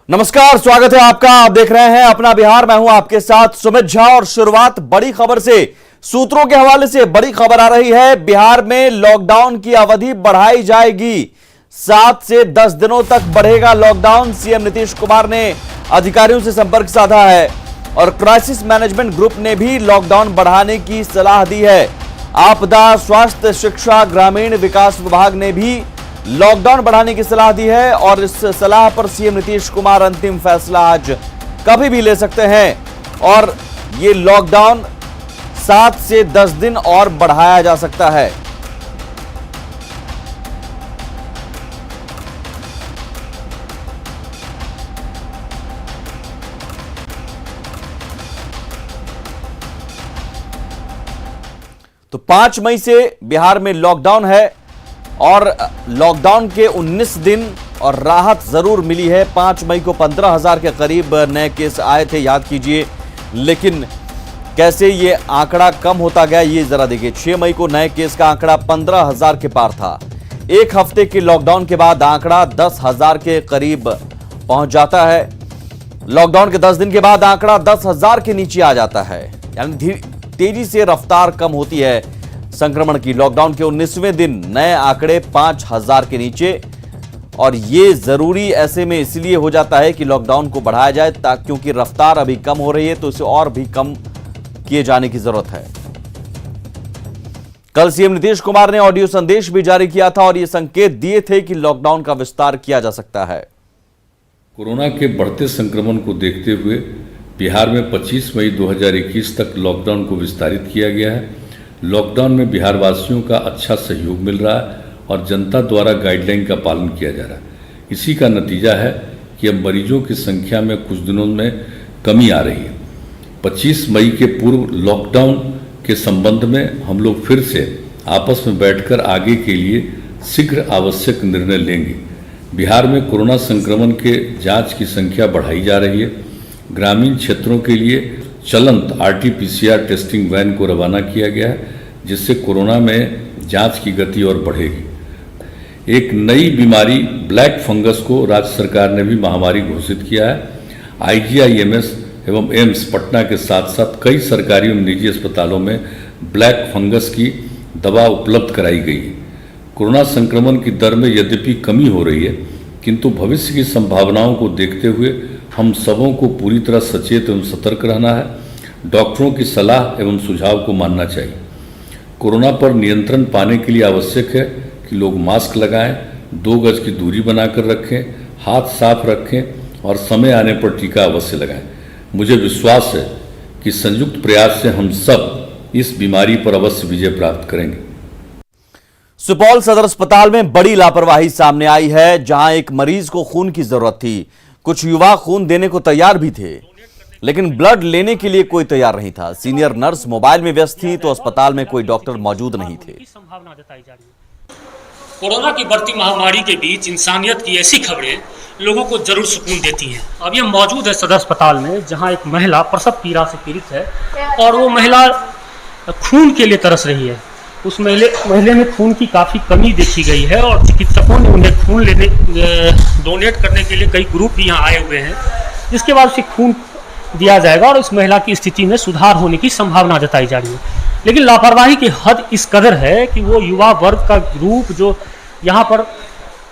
नमस्कार, स्वागत है आपका। आप देख रहे हैं अपना बिहार। मैं हूं आपके साथ सुमित झा और शुरुआत बड़ी खबर से, सूत्रों के हवाले से बड़ी खबर आ रही है। बिहार में लॉकडाउन की अवधि बढ़ाई जाएगी, 7 से 10 दिनों तक बढ़ेगा लॉकडाउन। सीएम नीतीश कुमार ने अधिकारियों से संपर्क साधा है और क्राइसिस मैनेजमेंट ग्रुप ने भी लॉकडाउन बढ़ाने की सलाह दी है। आपदा, स्वास्थ्य, शिक्षा, ग्रामीण विकास विभाग ने भी लॉकडाउन बढ़ाने की सलाह दी है और इस सलाह पर सीएम नीतीश कुमार अंतिम फैसला आज कभी भी ले सकते हैं और ये लॉकडाउन 7 से 10 दिन और बढ़ाया जा सकता है। तो 5 मई से बिहार में लॉकडाउन है और लॉकडाउन के 19 दिन और राहत जरूर मिली है। 5 मई को 15,000 के करीब नए केस आए थे, याद कीजिए, लेकिन कैसे ये आंकड़ा कम होता गया ये जरा देखिए। 6 मई को नए केस का आंकड़ा 15,000 के पार था। एक हफ्ते के लॉकडाउन के बाद आंकड़ा 10,000 के करीब पहुंच जाता है। लॉकडाउन के 10 दिन के बाद आंकड़ा 10,000 के नीचे आ जाता है, यानी तेजी से रफ्तार कम होती है संक्रमण की। लॉकडाउन के 19वें दिन नए आंकड़े 5,000 के नीचे, और ये जरूरी ऐसे में इसलिए हो जाता है कि लॉकडाउन को बढ़ाया जाए, ताकि क्योंकि रफ्तार अभी कम हो रही है तो इसे और भी कम किए जाने की जरूरत है। कल सीएम नीतीश कुमार ने ऑडियो संदेश भी जारी किया था और ये संकेत दिए थे कि लॉकडाउन का विस्तार किया जा सकता है। कोरोना के बढ़ते संक्रमण को देखते हुए बिहार में 25 मई 2021 तक लॉकडाउन को विस्तारित किया गया है। लॉकडाउन में बिहार वासियों का अच्छा सहयोग मिल रहा है और जनता द्वारा गाइडलाइन का पालन किया जा रहा है। इसी का नतीजा है कि अब मरीजों की संख्या में कुछ दिनों में कमी आ रही है। 25 मई के पूर्व लॉकडाउन के संबंध में हम लोग फिर से आपस में बैठकर आगे के लिए शीघ्र आवश्यक निर्णय लेंगे। बिहार में कोरोना संक्रमण के जांच की संख्या बढ़ाई जा रही है। ग्रामीण क्षेत्रों के लिए चलंत RT-PCR टेस्टिंग वैन को रवाना किया गया है, जिससे कोरोना में जांच की गति और बढ़ेगी। एक नई बीमारी ब्लैक फंगस को राज्य सरकार ने भी महामारी घोषित किया है। IGIMS एवं एम्स पटना के साथ साथ कई सरकारी और निजी अस्पतालों में ब्लैक फंगस की दवा उपलब्ध कराई गई है। कोरोना संक्रमण की दर में यद्यपि कमी हो रही है, किंतु भविष्य की संभावनाओं को देखते हुए हम सबों को पूरी तरह सचेत एवं सतर्क रहना है। डॉक्टरों की सलाह एवं सुझाव को मानना चाहिए। कोरोना पर नियंत्रण पाने के लिए आवश्यक है कि लोग मास्क लगाएं, 2 गज की दूरी बनाकर रखें, हाथ साफ रखें और समय आने पर टीका अवश्य लगाएं। मुझे विश्वास है कि संयुक्त प्रयास से हम सब इस बीमारी पर अवश्य विजय प्राप्त करेंगे। सुपौल सदर अस्पताल में बड़ी लापरवाही सामने आई है, जहां एक मरीज को खून की जरूरत थी। कुछ युवा खून देने को तैयार भी थे, लेकिन ब्लड लेने के लिए कोई तैयार नहीं था। सीनियर नर्स मोबाइल में व्यस्त थी तो अस्पताल में कोई डॉक्टर मौजूद नहीं थे। कोरोना की बढ़ती महामारी के बीच इंसानियत की ऐसी खबरें लोगों को जरूर सुकून देती हैं। अब ये मौजूद है सदर अस्पताल में, जहां एक महिला प्रसव पीड़ा से पीड़ित है और वो महिला खून के लिए तरस रही है। उस महिला में खून की काफ़ी कमी देखी गई है और चिकित्सकों ने उन्हें खून डोनेट करने के लिए कई ग्रुप भी यहाँ आए हुए हैं, जिसके बाद उसे खून दिया जाएगा और इस महिला की स्थिति में सुधार होने की संभावना जताई जा रही है। लेकिन लापरवाही की हद इस कदर है कि वो युवा वर्ग का ग्रुप जो यहाँ पर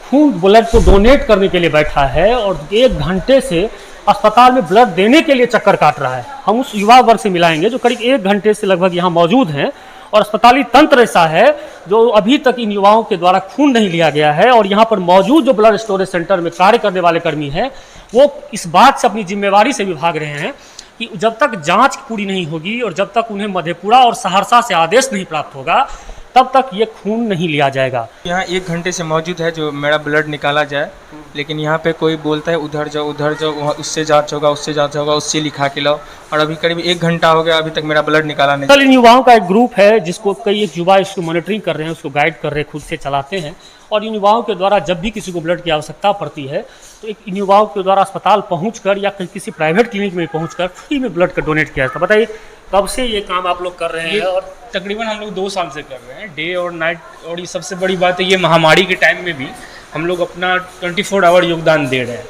खून ब्लड को डोनेट करने के लिए बैठा है और 1 घंटे से अस्पताल में ब्लड देने के लिए चक्कर काट रहा है। हम उस युवा वर्ग से मिलाएंगे जो करीब 1 घंटे से लगभग यहाँ मौजूद हैं और अस्पताली तंत्र ऐसा है जो अभी तक इन युवाओं के द्वारा खून नहीं लिया गया है। और यहाँ पर मौजूद जो ब्लड स्टोरेज सेंटर में कार्य करने वाले कर्मी हैं, वो इस बात से अपनी जिम्मेवारी से भी भाग रहे हैं कि जब तक जांच पूरी नहीं होगी और जब तक उन्हें मधेपुरा और सहरसा से आदेश नहीं प्राप्त होगा, तब तक ये खून नहीं लिया जाएगा। यहाँ 1 घंटे से मौजूद है जो मेरा ब्लड निकाला जाए, लेकिन यहाँ पे कोई बोलता है उधर जाओ वहाँ उससे जांच होगा उससे लिखा के लाओ, और अभी करीब 1 घंटा हो गया अभी तक मेरा ब्लड निकाला नहीं। कल इन युवाओं का एक ग्रुप है जिसको कई एक युवा इसको मॉनिटरिंग कर रहे हैं, उसको गाइड कर रहे हैं, खुद से चलाते हैं। और इन युवाओं के द्वारा जब भी किसी को ब्लड की आवश्यकता पड़ती है तो एक इन युवाओं के द्वारा अस्पताल पहुँचकर या किसी प्राइवेट क्लिनिक में पहुँचकर फ्री में ब्लड का डोनेट किया जाता है। बताइए कब से ये काम आप लोग कर रहे हैं? और तकरीबन हम लोग 2 साल से कर रहे हैं, डे और नाइट। और ये सबसे बड़ी बात है, ये महामारी के टाइम में भी हम लोग अपना 24 आवर योगदान दे रहे हैं।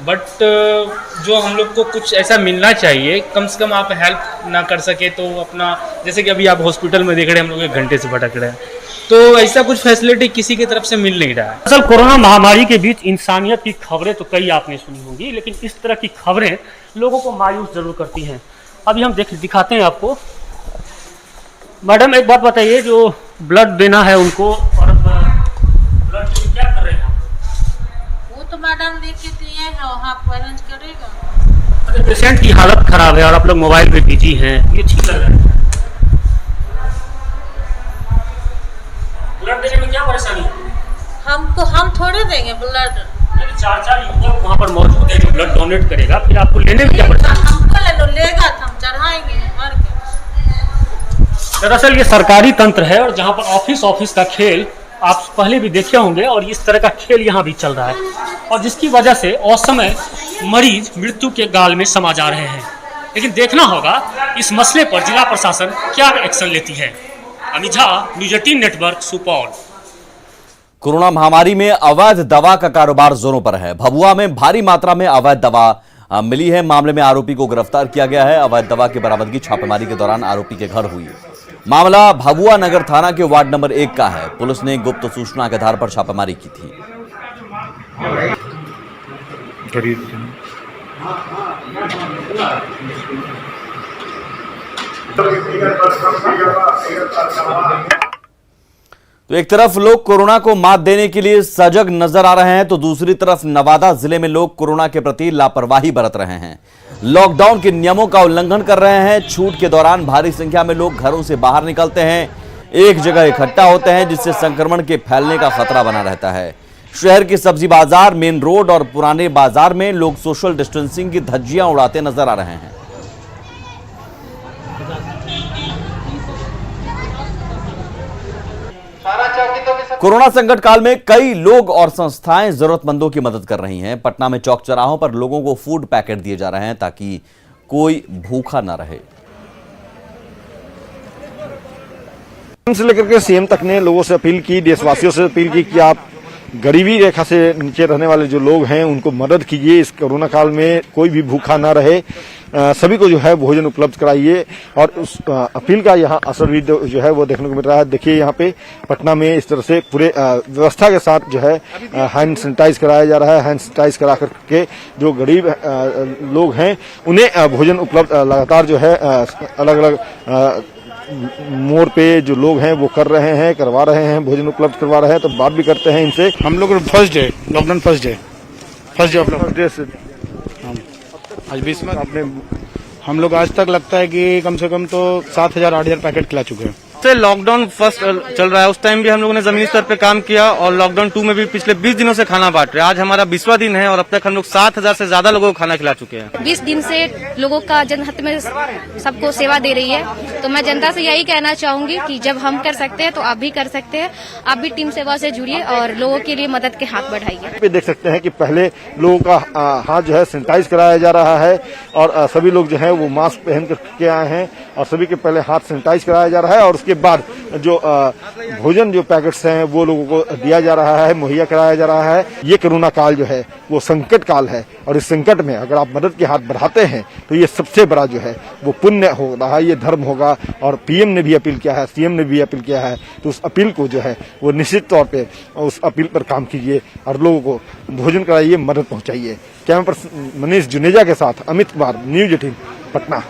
बट जो हम लोग को कुछ ऐसा मिलना चाहिए, कम से कम आप हेल्प ना कर सके तो अपना, जैसे कि अभी आप हॉस्पिटल में देख रहे हैं हम लोग 1 घंटे से भटक रहे हैं, तो ऐसा कुछ फैसिलिटी किसी की तरफ से मिल नहीं रहा है। असल कोरोना महामारी के बीच इंसानियत की खबरें तो कई आपने सुनी होंगी, लेकिन इस तरह की खबरें लोगों को मायूस जरूर करती हैं। अभी हम दिखाते हैं आपको। मैडम एक बात बताइए, जो ब्लड देना है उनको, और ब्लड क्या कर रहे हैं? वो तो मैडम देख के दिए हैं, वहाँ पर अरेंज करेगा। अरे पेशेंट की हालत खराब है और आप लोग मोबाइल पे बिजी हैं, ये ठीक लग रहा है? ब्लड देने में क्या परेशानी है? हम थोड़े देंगे ब्लड। 4 युवक वहाँ पर मौजूद है जो ब्लड डोनेट करेगा, फिर आपको लेने में क्या परेशानी? हमको ले लो, लेगा तो हम चढ़ाएंगे भर के। दरअसल ये सरकारी तंत्र है और जहाँ पर ऑफिस का खेल आप पहले भी देखे होंगे, और इस तरह का खेल यहाँ भी चल रहा है, और जिसकी वजह से असमय मरीज मृत्यु के गाल में समा जा रहे हैं। लेकिन देखना होगा इस मसले पर जिला प्रशासन क्या एक्शन लेती है। Amit Jha, news 18 network, Supaul. Corona महामारी में अवैध दवा का कारोबार जोरों पर है। भभुआ में भारी मात्रा में अवैध दवा मिली है। मामले में आरोपी को गिरफ्तार किया गया है। अवैध दवा की बरामदगी छापेमारी के दौरान आरोपी के घर हुई। मामला भभुआ नगर थाना के वार्ड नंबर 1 का है। पुलिस ने गुप्त सूचना के आधार पर छापेमारी की थी। तो एक तरफ लोग कोरोना को मात देने के लिए सजग नजर आ रहे हैं, तो दूसरी तरफ नवादा जिले में लोग कोरोना के प्रति लापरवाही बरत रहे हैं। लॉकडाउन के नियमों का उल्लंघन कर रहे हैं। छूट के दौरान भारी संख्या में लोग घरों से बाहर निकलते हैं, एक जगह इकट्ठा होते हैं, जिससे संक्रमण के फैलने का खतरा बना रहता है। शहर के सब्जी बाजार, मेन रोड और पुराने बाजार में लोग सोशल डिस्टेंसिंग की धज्जियां उड़ाते नजर आ रहे हैं। कोरोना संकट काल में कई लोग और संस्थाएं जरूरतमंदों की मदद कर रही हैं। पटना में चौक चौराहों पर लोगों को फूड पैकेट दिए जा रहे हैं ताकि कोई भूखा न रहे। से लेकर के सीएम तक ने लोगों से अपील की, देशवासियों से अपील की कि आप गरीबी रेखा से नीचे रहने वाले जो लोग हैं उनको मदद कीजिए। इस कोरोना काल में कोई भी भूखा ना रहे, सभी को जो है भोजन उपलब्ध कराइए। और उस अपील का यहाँ असर भी जो है वो देखने को मिल रहा है। देखिए यहाँ पे पटना में इस तरह से पूरे व्यवस्था के साथ जो है हैंड सैनिटाइज कराया जा रहा है। हैंड सैनिटाइज करा करके जो गरीब लोग हैं उन्हें भोजन उपलब्ध लगातार जो है अलग अलग मोड़ पे जो लोग हैं वो कर रहे हैं, करवा रहे हैं, भोजन उपलब्ध करवा रहे हैं। तो बात भी करते हैं इनसे। हम लोग first day lockdown, first day first day से आज 20 में आपने हम लोग आज तक लगता है कि कम से कम तो 7,000-8,000 पैकेट खिला चुके हैं। से लॉकडाउन फर्स्ट चल रहा है, उस टाइम भी हम लोगों ने जमीनी स्तर पे काम किया, और लॉकडाउन 2 में भी पिछले 20 दिनों से खाना बांट रहे हैं। आज हमारा 20वां दिन है और अब तक हम लोग 7,000 से ज्यादा लोगों को खाना खिला चुके हैं। 20 दिन से लोगों का जनहित में सबको सेवा दे रही है, तो मैं जनता से यही कहना चाहूंगी कि जब हम कर सकते हैं तो आप भी कर सकते हैं। आप भी टीम सेवा से जुड़िए और लोगों के लिए मदद के हाथ बढ़ाइए। देख सकते हैं कि पहले लोगों का हाथ जो है सैनिटाइज कराया जा रहा है और सभी लोग जो है वो मास्क पहन करके आए हैं और सभी के पहले हाथ सैनिटाइज कराया जा रहा है। और उसके बाद जो भोजन जो पैकेट्स हैं वो लोगों को दिया जा रहा है, मुहैया कराया जा रहा है। ये कोरोना काल जो है वो संकट काल है और इस संकट में अगर आप मदद के हाथ बढ़ाते हैं तो ये सबसे बड़ा जो है वो पुण्य हो रहा है, ये धर्म होगा। और पीएम ने भी अपील किया है, सीएम ने भी अपील किया है, तो उस अपील को जो है वो निश्चित तौर पे उस अपील पर काम कीजिए और लोगों को भोजन कराइए, मदद पहुंचाइए। कैमरा पर्सन मनीष जुनेजा के साथ अमित कुमार, न्यूज 18 पटना।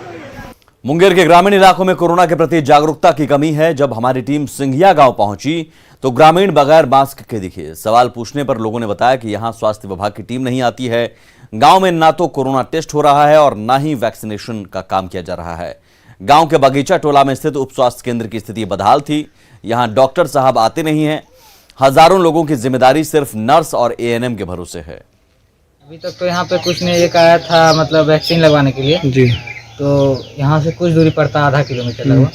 मुंगेर के ग्रामीण इलाकों में कोरोना के प्रति जागरूकता की कमी है। जब हमारी टीम सिंघिया गांव पहुंची तो ग्रामीण बगैर मास्क के दिखे। सवाल पूछने पर लोगों ने बताया कि यहां स्वास्थ्य विभाग की टीम नहीं आती है। गांव में ना तो कोरोना टेस्ट हो रहा है और ना ही वैक्सीनेशन का काम किया जा रहा है। गांव के बगीचा टोला में स्थित उप स्वास्थ्य केंद्र की स्थिति बदहाल थी। यहां डॉक्टर साहब आते नहीं हैं। हजारों लोगों की जिम्मेदारी सिर्फ नर्स और एएनएम के भरोसे है। अभी तक तो यहाँ पे कुछ नहीं, एक आया था मतलब वैक्सीन लगवाने के लिए जी, तो यहाँ से कुछ दूरी पड़ता है, आधा किलोमीटर लगभग,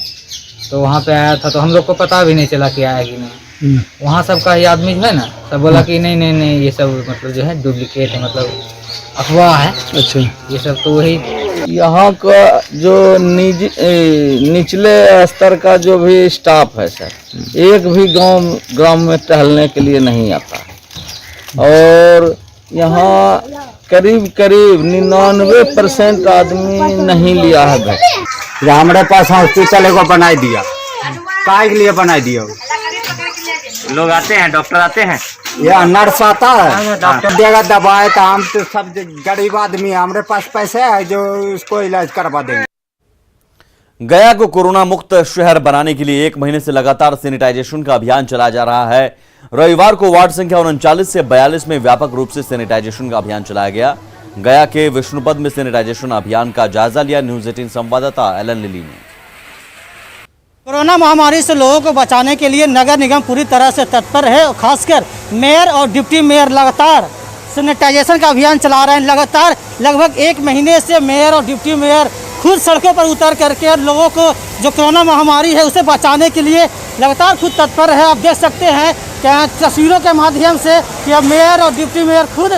तो वहाँ पे आया था तो हम लोग को पता भी नहीं चला कि आया कि नहीं। वहाँ सबका ही आदमी जो है ना, सब बोला कि नहीं नहीं नहीं ये सब मतलब जो है डुप्लीकेट है, मतलब अफवाह है। अच्छा, ये सब तो वही यहाँ का जो निचले स्तर का जो भी स्टाफ है सर, एक भी ग्राम में टहलने के लिए नहीं आता। और यहाँ करीब करीब 99% आदमी नहीं लिया है वैक्सीन। हमारे पास हॉस्पिटल एगो बनाई दिया, काय के लिए बनाई दिया? लोग आते हैं, डॉक्टर आते हैं, ये नर्स आता है, डॉक्टर देगा दवाई, तो हम तो सब गरीब आदमी है, हमारे पास पैसे है जो उसको इलाज करवा देंगे। गया को कोरोना मुक्त शहर बनाने के लिए 1 महीने से लगातार सैनिटाइजेशन का अभियान चलाया जा रहा है। रविवार को वार्ड संख्या 39 से 42 में व्यापक रूप से सैनिटाइजेशन का अभियान चलाया गया। गया के विष्णुपद में सैनिटाइजेशन अभियान का जायजा लिया न्यूज 18 संवाददाता एलन लिली ने। कोरोना महामारी से लोगों को बचाने के लिए नगर निगम पूरी तरह से तत्पर है और खासकर मेयर और डिप्टी मेयर लगातार सैनिटाइजेशन का अभियान चला रहे हैं। लगातार लगभग 1 महीने से मेयर और डिप्टी मेयर खुद सड़कों पर उतर करके और लोगों को जो कोरोना महामारी है उसे बचाने के लिए लगातार खुद तत्पर है। आप देख सकते हैं कि तस्वीरों के माध्यम से कि अब मेयर और डिप्टी मेयर खुद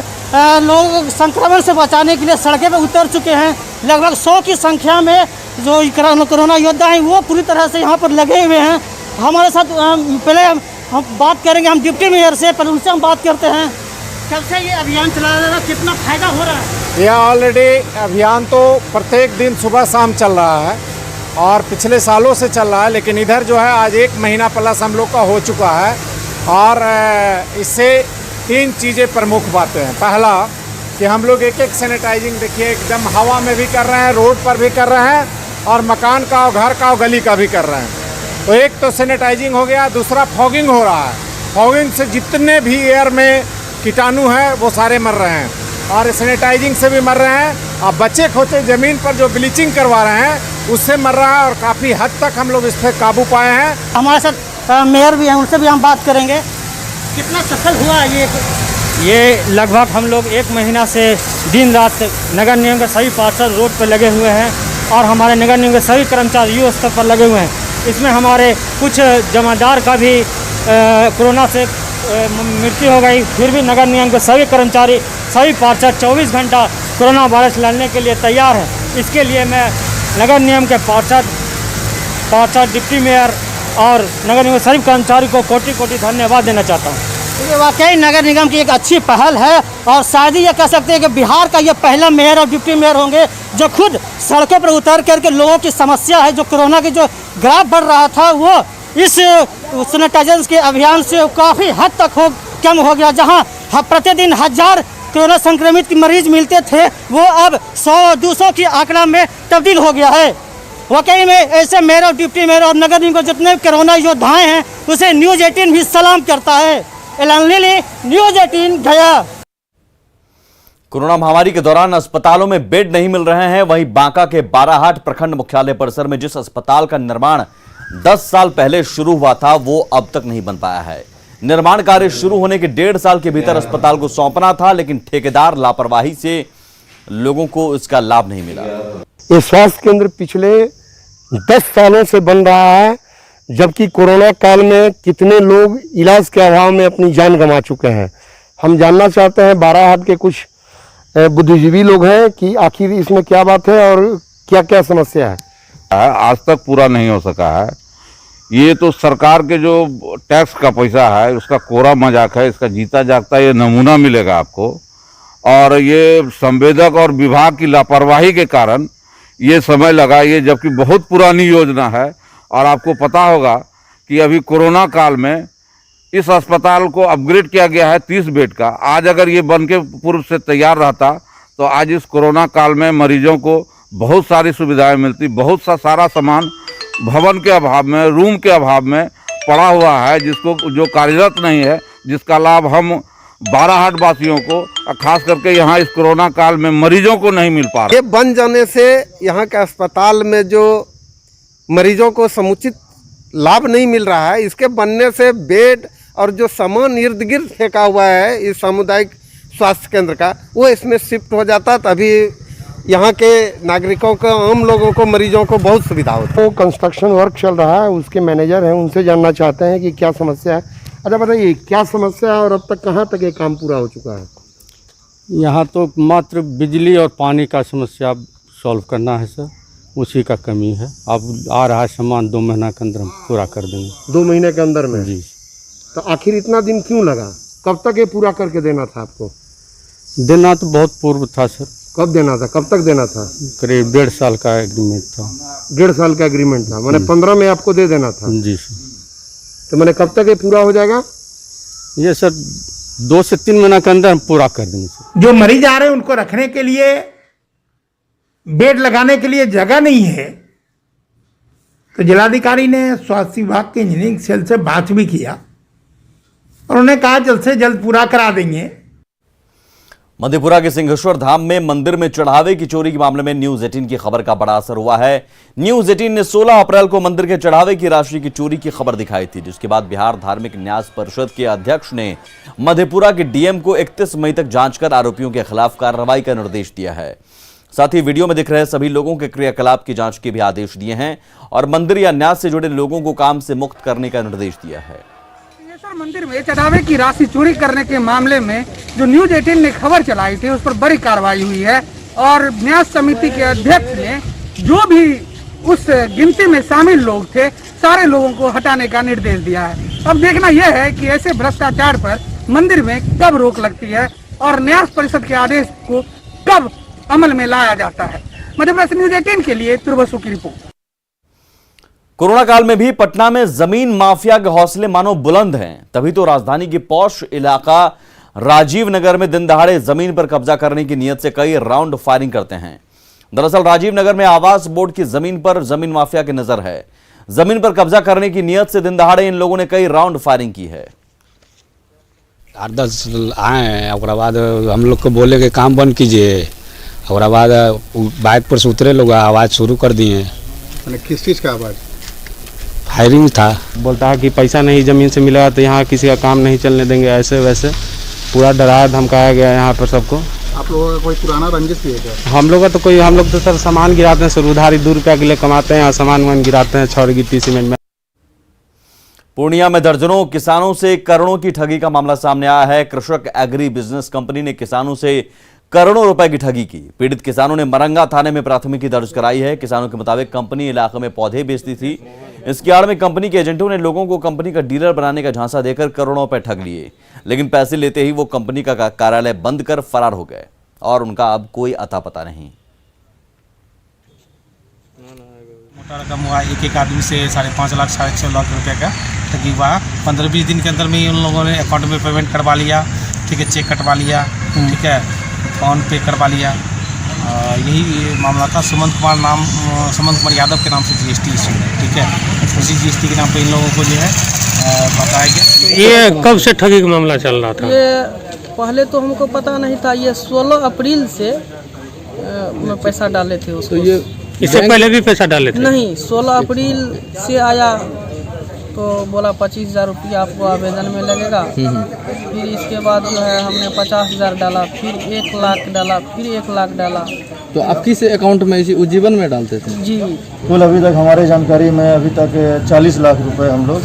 लोगों को संक्रमण से बचाने के लिए सड़कों पर उतर चुके हैं। लगभग 100 की संख्या में जो कोरोना योद्धा हैं वो पूरी तरह से यहाँ पर लगे हुए हैं। हमारे साथ पहले हम बात करेंगे हम डिप्टी मेयर से, पहले उनसे हम बात करते हैं। कब से ये अभियान चलाया जा रहा है, कितना फायदा हो रहा है? यह ऑलरेडी अभियान तो प्रत्येक दिन सुबह शाम चल रहा है और पिछले सालों से चल रहा है, लेकिन इधर जो है आज 1 महीना प्लस हम लोग का हो चुका है। और इससे 3 चीज़ें प्रमुख बातें हैं। पहला कि हम लोग एक सैनिटाइजिंग देखिए एकदम हवा में भी कर रहे हैं, रोड पर भी कर रहे हैं और मकान का और घर का और गली का भी कर रहे हैं। तो एक तो सैनिटाइजिंग हो गया, दूसरा फॉगिंग हो रहा है। फॉगिंग से जितने भी एयर में कीटाणु हैं वो सारे मर रहे हैं और सैनिटाइजिंग से भी मर रहे हैं। अब बच्चे खोचे ज़मीन पर जो ब्लीचिंग करवा रहे हैं उससे मर रहा है और काफ़ी हद तक हम लोग इस पर काबू पाए हैं। हमारे साथ मेयर भी हैं, उनसे भी हम बात करेंगे। कितना सफल हुआ ये लगभग हम लोग 1 महीना से दिन रात नगर निगम के सभी पार्षद रोड पर लगे हुए हैं और हमारे नगर निगम के सभी कर्मचारी युद्ध स्तर पर लगे हुए हैं। इसमें हमारे कुछ जमादार का भी कोरोना से मृत्यु हो गई, फिर भी नगर निगम के सभी कर्मचारी सभी पार्षद 24 घंटा कोरोना वायरस लड़ने के लिए तैयार हैं। इसके लिए मैं नगर निगम के पार्षद डिप्टी मेयर और नगर निगम सभी कर्मचारी को कोटि कोटि धन्यवाद देना चाहता हूँ। ये वाकई नगर निगम की एक अच्छी पहल है और शायद ही ये कह सकते हैं कि बिहार का ये पहला मेयर और डिप्टी मेयर होंगे जो खुद सड़कों पर उतर करके लोगों की समस्या है, जो कोरोना की जो ग्राफ बढ़ रहा था वो इस सैनिटाइजेशन के अभियान से काफ़ी हद तक कम हो गया। जहाँ प्रतिदिन 1000 कोरोना संक्रमित के मरीज मिलते थे वो अब 100-200 की आंकड़ा में तब्दील हो गया है। वाकई में ऐसे मेयर और डिप्टी मेयर और नगर निगम जितने कोरोना योद्धाएं हैं उसे न्यूज़ 18 भी सलाम करता है। एलन लिली, न्यूज़ 18 गया। कोरोना महामारी के दौरान अस्पतालों में बेड नहीं मिल रहे हैं। वहीं बांका के बाराहाट प्रखंड मुख्यालय परिसर में जिस अस्पताल का निर्माण 10 साल पहले शुरू हुआ था वो अब तक नहीं बन पाया है। निर्माण कार्य शुरू होने के 1.5 साल के भीतर अस्पताल को सौंपना था, लेकिन ठेकेदार लापरवाही से लोगों को इसका लाभ नहीं मिला। ये स्वास्थ्य केंद्र पिछले 10 सालों से बन रहा है, जबकि कोरोना काल में कितने लोग इलाज के अभाव में अपनी जान गंवा चुके हैं। हम जानना चाहते हैं, बाराहाट के कुछ बुद्धिजीवी लोग हैं कि आखिर इसमें क्या बात है और क्या क्या समस्या है। आज तक पूरा नहीं हो सका है। ये तो सरकार के जो टैक्स का पैसा है उसका कोरा मजाक है। इसका जीता जागता ये नमूना मिलेगा आपको। और ये संवेदक और विभाग की लापरवाही के कारण ये समय लगा, ये जबकि बहुत पुरानी योजना है। और आपको पता होगा कि अभी कोरोना काल में इस अस्पताल को अपग्रेड किया गया है 30 बेड का। आज अगर ये बन के पूर्व से तैयार रहता तो आज इस कोरोना काल में मरीजों को बहुत सारी सुविधाएं मिलती। बहुत सा सारा सामान भवन के अभाव में, रूम के अभाव में पड़ा हुआ है, जिसको जो कार्यरत नहीं है, जिसका लाभ हम बाराहाट वासियों को, खास करके यहाँ इस कोरोना काल में मरीजों को नहीं मिल पा रहा। ये बन जाने से यहाँ के अस्पताल में जो मरीजों को समुचित लाभ नहीं मिल रहा है, इसके बनने से बेड और जो सामान इर्द गिर्द फेंका हुआ है इस सामुदायिक स्वास्थ्य केंद्र का, वो इसमें शिफ्ट हो जाता, तभी यहाँ के नागरिकों को, आम लोगों को, मरीजों को बहुत सुविधा होती है। वो कंस्ट्रक्शन वर्क चल रहा है, उसके मैनेजर हैं, उनसे जानना चाहते हैं कि क्या समस्या है। अच्छा बताइए, क्या समस्या है और अब तक कहाँ तक ये काम पूरा हो चुका है? यहाँ तो मात्र बिजली और पानी का समस्या सॉल्व करना है सर, उसी का कमी है। अब आ रहा है सामान, 2 महीना के अंदर हम पूरा कर देंगे। 2 महीने के अंदर में? जी। तो आखिर इतना दिन क्यों लगा? कब तक ये पूरा करके देना था आपको? देना तो बहुत पूर्व था सर। कब देना था, कब तक देना था? करीब 1.5 साल का एग्रीमेंट था। 1.5 साल का एग्रीमेंट था, मैंने 15 में आपको दे देना था। जी सर। तो मैंने कब तक ये पूरा हो जाएगा? ये सर 2 से 3 महीना के अंदर हम पूरा कर देंगे सर। जो मरीज आ रहे हैं उनको रखने के लिए बेड लगाने के लिए जगह नहीं है, तो जिलाधिकारी ने स्वास्थ्य विभाग के इंजीनियरिंग सेल से बात भी किया और उन्होंने कहा जल्द से जल्द पूरा करा देंगे। मधेपुरा के सिंहेश्वर धाम में मंदिर में चढ़ावे की चोरी के मामले में न्यूज 18 की खबर का बड़ा असर हुआ है। न्यूज 18 ने 16 अप्रैल को मंदिर के चढ़ावे की राशि की चोरी की खबर दिखाई थी, जिसके बाद बिहार धार्मिक न्यास परिषद के अध्यक्ष ने मधेपुरा के डीएम को 31 मई तक जांच कर आरोपियों के खिलाफ कार्रवाई का निर्देश दिया है। साथ ही वीडियो में दिख रहे सभी लोगों के क्रियाकलाप की जांच के भी आदेश दिए हैं और मंदिर या न्यास से जुड़े लोगों को काम से मुक्त करने का निर्देश दिया है। मंदिर में चढ़ावे की राशि चोरी करने के मामले में जो न्यूज 18 ने खबर चलाई थी उस पर बड़ी कार्रवाई हुई है और न्यास समिति के अध्यक्ष ने जो भी उस गिनती में शामिल लोग थे सारे लोगों को हटाने का निर्देश दिया है। अब देखना यह है कि ऐसे भ्रष्टाचार पर मंदिर में कब रोक लगती है और न्यास परिषद के आदेश को कब अमल में लाया जाता है। मध्यप्रदेश न्यूज 18 के लिए तुर्बसु की रिपोर्ट। कोरोना काल में भी पटना में जमीन माफिया के हौसले मानो बुलंद हैं, तभी तो राजधानी के पौष इलाका राजीव नगर में दिन दहाड़े जमीन पर कब्जा करने की नियत से कई राउंड फायरिंग करते हैं। दरअसल राजीव नगर में आवास बोर्ड की जमीन पर जमीन माफिया की नजर है। जमीन पर कब्जा करने की नियत से दिन दहाड़े इन लोगों ने कई राउंड फायरिंग की है। 8-10 आए हैं, उसके बाद हम लोग को बोले कि काम बंद कीजिए, और बाद बाइक पर से उतरे लोग आवाज़ शुरू कर दिए। किस चीज़ का आवाज़? फायरिंग था। बोलता है कि पैसा नहीं ज़मीन से मिला तो यहाँ किसी का काम नहीं चलने देंगे, ऐसे वैसे पूरा डराया धमकाया गया यहाँ पर सबको। आप लोगों का कोई पुराना रंजिश भी है क्या? हम लोग तो सर सामान गिराते हैं सर, उधारी 2 रुपया के लिए कमाते हैं, सामान गिराते हैं छड़ गिट्टी सीमेंट में। पूर्णिया में दर्जनों किसानों से करोड़ों की ठगी का मामला सामने आया है। कृषक एग्री बिजनेस कंपनी ने किसानों से करोड़ों रुपए की ठगी की। पीड़ित किसानों ने मरंगा थाने में प्राथमिकी दर्ज कराई है। किसानों के मुताबिक कंपनी इलाके में पौधे बेचती थी। इसकी आड़ में कंपनी के एजेंटों ने लोगों को कंपनी का डीलर बनाने का झांसा देकर करोड़ों रुपए ठग लिए, लेकिन पैसे लेते ही वो कंपनी का कार्यालय बंद कर फरार हो गए और उनका अब कोई अता पता नहीं। मोटर का मुआ एक आदमी से 5.5 लाख 6.5 लाख रुपए का ठगी हुआ। 15-20 दिन के अंदर में ही उन लोगों ने अकाउंट में पेमेंट करवा लिया, ठीक है, चेक कटवा लिया, ठीक है, फोन पे करवा लिया। यही मामला था। सुमंत कुमार यादव के नाम से जीएसटी इशू है, ठीक है, उसी जीएसटी के नाम पे इन लोगों को जो है बताया गया। ये कब से ठगी का मामला चल रहा था? ये पहले तो हमको पता नहीं था। ये 16 अप्रैल से मैं पैसा डाले थे उसको। तो ये इससे पहले भी पैसा डाले थे? नहीं, 16 अप्रैल से आया तो बोला 25,000 रुपया आपको आवेदन में लगेगा। फिर इसके बाद जो है हमने 50,000 डाला, फिर 1 लाख डाला, फिर 1 लाख डाला। तो आप किस अकाउंट में इसी उज्जीवन में डालते थे? जी। कुल अभी तक हमारे जानकारी में अभी तक 40 लाख रुपए हम लोग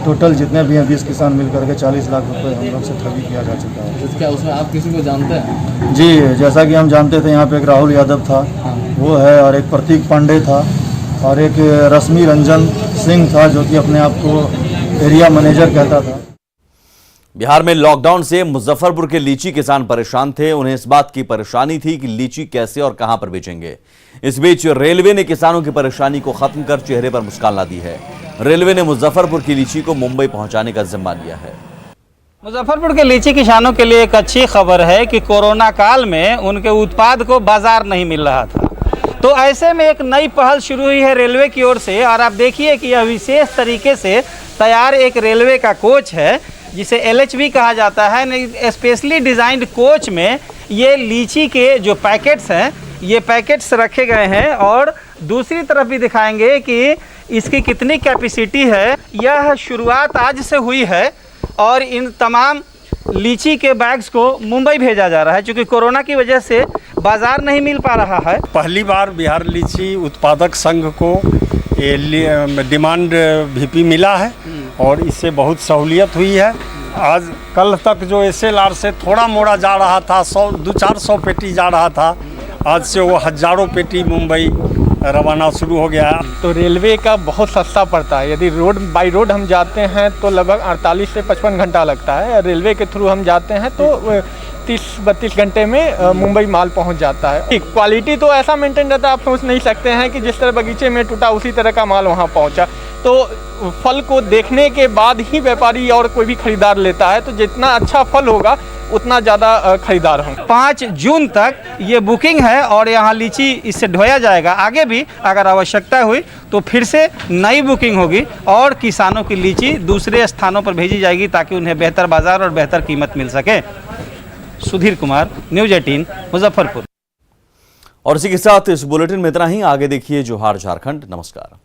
टोटल जितने भी हैं 20 किसान मिलकर के 40 लाख रुपए हम लोग से ठगी किया जा चुका है। तो क्या उसमें आप किसी को जानते हैं? जी, जैसा कि हम जानते थे यहाँ पे एक राहुल यादव था, वो है, और एक प्रतीक पांडे था और एक रश्मि रंजन सिंह था जो कि अपने आप को एरिया मैनेजर कहता था। बिहार में लॉकडाउन से मुजफ्फरपुर के लीची किसान परेशान थे। उन्हें इस बात की परेशानी थी कि लीची कैसे और कहां पर बेचेंगे। इस बीच रेलवे ने किसानों की परेशानी को खत्म कर चेहरे पर मुस्कान ला दी है। रेलवे ने मुजफ्फरपुर की लीची को मुंबई पहुंचाने का जिम्मा लिया है। मुजफ्फरपुर के लीची किसानों के लिए एक अच्छी खबर है कि कोरोना काल में उनके उत्पाद को बाजार नहीं मिल रहा था, तो ऐसे में एक नई पहल शुरू हुई है रेलवे की ओर से। और आप देखिए कि यह विशेष तरीके से तैयार एक रेलवे का कोच है जिसे LHV कहा जाता है। स्पेशली डिज़ाइंड कोच में ये लीची के जो पैकेट्स हैं, ये पैकेट्स रखे गए हैं और दूसरी तरफ भी दिखाएंगे कि इसकी कितनी कैपेसिटी है। यह शुरुआत आज से हुई है और इन तमाम लीची के बैग्स को मुंबई भेजा जा रहा है क्योंकि कोरोना की वजह से बाजार नहीं मिल पा रहा है। पहली बार बिहार लीची उत्पादक संघ को डिमांड VP मिला है और इससे बहुत सहूलियत हुई है। आज कल तक जो SLR से थोड़ा मोड़ा जा रहा था, 200-400 पेटी जा रहा था, आज से वो हज़ारों पेटी मुंबई रवाना शुरू हो गया। तो रेलवे का बहुत सस्ता पड़ता है। यदि बाई रोड हम जाते हैं तो लगभग 48 से 55 घंटा लगता है। रेलवे के थ्रू हम जाते हैं तो 30-32 घंटे में मुंबई माल पहुंच जाता है। क्वालिटी तो ऐसा मेंटेन रहता है, आप सोच नहीं सकते हैं कि जिस तरह बगीचे में टूटा उसी तरह का माल वहां पहुंचा। तो फल को देखने के बाद ही व्यापारी और कोई भी खरीदार लेता है, तो जितना अच्छा फल होगा उतना ज़्यादा खरीदार होंगे। 5 जून तक ये बुकिंग है और यहाँ लीची इससे ढोया जाएगा। आगे भी अगर आवश्यकता हुई तो फिर से नई बुकिंग होगी और किसानों की लीची दूसरे स्थानों पर भेजी जाएगी ताकि उन्हें बेहतर बाजार और बेहतर कीमत मिल सके। सुधीर कुमार, न्यूज़ 18, मुजफ्फरपुर। और इसी के साथ इस बुलेटिन में इतना ही। आगे देखिए जोहार झारखंड। नमस्कार।